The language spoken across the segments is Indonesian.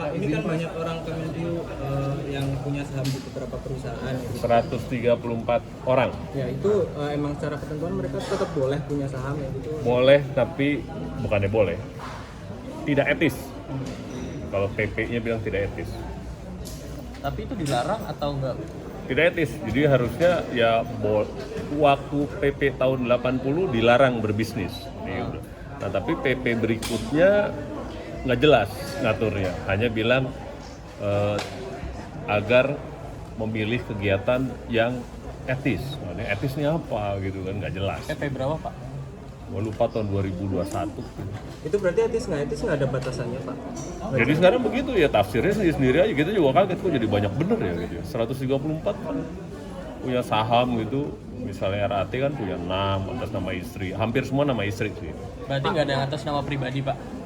Pak, ini kan banyak orang Kemenlu yang punya saham di beberapa perusahaan. 134 orang. Ya itu emang secara ketentuan mereka tetap boleh punya saham ya gitu. Boleh, tapi bukannya boleh, tidak etis. Kalau PP-nya bilang tidak etis. Tapi itu dilarang atau enggak? Tidak etis, jadi harusnya ya waktu PP tahun 80 dilarang berbisnis. Nah tapi PP berikutnya nggak jelas ngaturnya, hanya bilang agar memilih kegiatan yang etis. Nah, ini etisnya apa gitu kan nggak jelas. PP berapa Pak? Gua lupa tahun 2021. Itu berarti etis nggak ada batasannya Pak? Jadi sekarang begitu ya tafsirnya sendiri aja, kita juga kaget kok jadi banyak bener ya gitu. 134 kan punya saham gitu, misalnya RAT kan punya 6 atas nama istri, hampir semua nama istri sih. Berarti nggak ada yang atas nama pribadi Pak?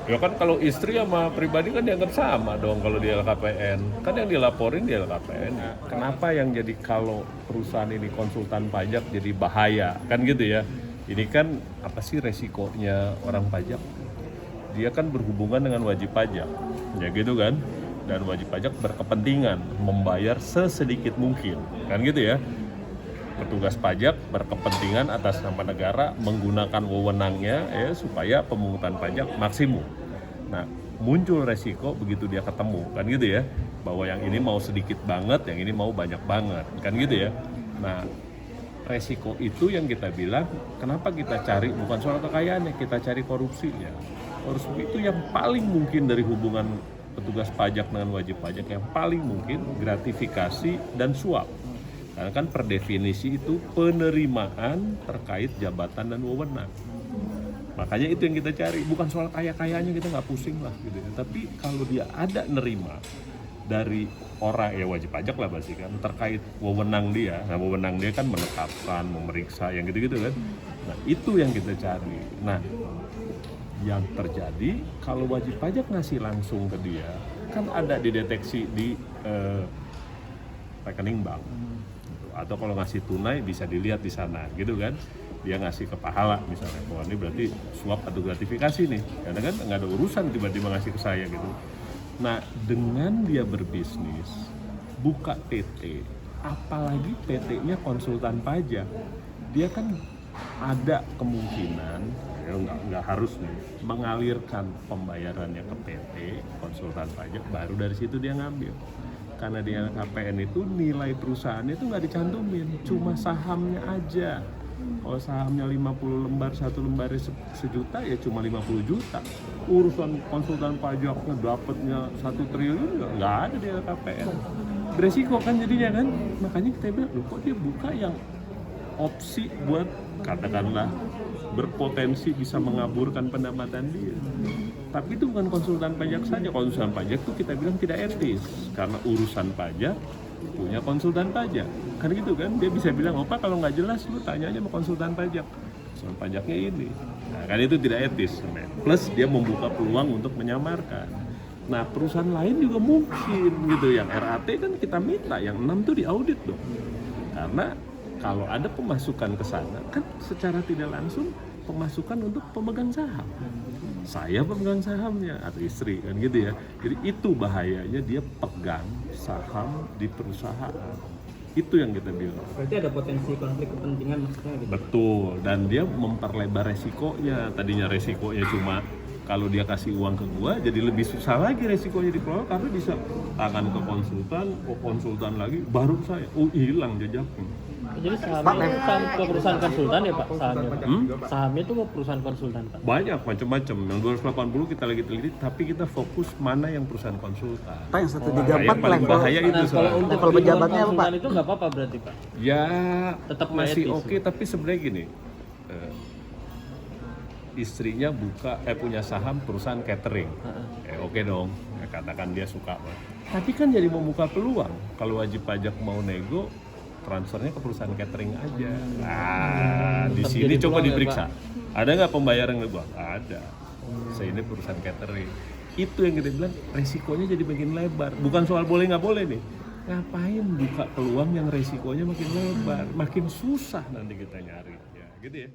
Ya kan kalau istri sama pribadi kan dianggap sama dong kalau di LKPN. Kan yang dilaporin di LKPN. Kenapa yang jadi kalau perusahaan ini konsultan pajak jadi bahaya? Kan gitu ya. Ini kan apa sih resikonya orang pajak? Dia kan berhubungan dengan wajib pajak. Ya gitu kan. Dan wajib pajak berkepentingan membayar sesedikit mungkin. Kan gitu ya. Petugas pajak berkepentingan atas nama negara menggunakan wewenangnya ya supaya pemungutan pajak maksimum. Nah, muncul resiko begitu dia ketemu, kan gitu ya, bahwa yang ini mau sedikit banget, yang ini mau banyak banget, kan gitu ya. Nah, resiko itu yang kita bilang, kenapa kita cari bukan soal kekayaannya, kita cari korupsinya. Korupsi itu yang paling mungkin dari hubungan petugas pajak dengan wajib pajak, yang paling mungkin gratifikasi dan suap. Karena kan per definisi itu penerimaan terkait jabatan dan wewenang. Makanya itu yang kita cari, bukan soal kaya-kayanya kita nggak pusing lah gitu ya. Tapi kalau dia ada nerima dari orang ya wajib pajak lah pasti kan terkait wewenang dia. Nah wewenang dia kan menetapkan, memeriksa yang gitu-gitu kan. Nah itu yang kita cari. Nah yang terjadi kalau wajib pajak ngasih langsung ke dia kan ada dideteksi di rekening bank. Atau kalau ngasih tunai bisa dilihat di sana gitu kan, dia ngasih ke pahala misalnya, wah ini berarti suap atau gratifikasi nih, karena kan nggak ada urusan tiba-tiba ngasih ke saya gitu. Nah dengan dia berbisnis buka PT, apalagi PT-nya konsultan pajak, dia kan ada kemungkinan ya nggak harus nih mengalirkan pembayarannya ke PT konsultan pajak, baru dari situ dia ngambil. Karena di LKPN itu nilai perusahaannya itu nggak dicantumin, cuma sahamnya aja. Kalau sahamnya 50 lembar, satu lembarnya sejuta ya cuma 50 juta. Urusan konsultan pajaknya dapatnya 1 triliun nggak ada di LKPN. Beresiko kan jadinya kan, makanya kita bilang, loh kok dia buka yang opsi buat katakanlah berpotensi bisa mengaburkan pendapatan dia. Tapi itu bukan konsultan pajak saja, konsultan pajak itu kita bilang tidak etis karena urusan pajak punya konsultan pajak, kan gitu kan, dia bisa bilang, oh Pak kalau nggak jelas lu tanya aja sama konsultan pajak, konsultan pajaknya ini, nah kan itu tidak etis, plus dia membuka peluang untuk menyamarkan. Nah perusahaan lain juga mungkin gitu, yang RAT kan kita minta, yang 6 tuh diaudit dong, karena kalau ada pemasukan ke sana kan secara tidak langsung pemasukan untuk pemegang saham. Saya pemegang sahamnya atau istri kan gitu ya. Jadi itu bahayanya dia pegang saham di perusahaan. Itu yang kita bilang. Berarti ada potensi konflik kepentingan maksudnya gitu. Betul, dan dia memperlebar resikonya. Tadinya resikonya cuma kalau dia kasih uang ke gua jadi lebih susah lagi resikonya dikelola karena bisa tangan ke konsultan lagi baru saya hilang jejaknya. Jadi sahamnya itu saham ke perusahaan konsultan ya Pak? Sahamnya Pak? Sahamnya itu ke perusahaan konsultan Pak? Banyak macam-macam, yang 280 kita lagi teliti, tapi kita fokus mana yang perusahaan konsultan. Pak yang 134 yang paling bahaya itu Nah, kalau untuk Kalau pejabatnya apa, konsultan Pak? itu nggak apa-apa berarti Pak? Ya Tetap masih etis, oke, tapi sebenarnya gini, istrinya punya saham perusahaan catering, oke dong, ya, katakan dia suka banget. Tapi kan jadi membuka peluang kalau wajib pajak mau nego, transfernya ke perusahaan catering aja. Nah, di sini coba diperiksa. Ada nggak pembayaran ke gua? Ada. Saya ini perusahaan catering. Itu yang kita bilang resikonya jadi makin lebar. Bukan soal boleh nggak boleh nih. Ngapain buka peluang yang resikonya makin lebar, makin susah nanti kita nyari. Ya, gitu ya.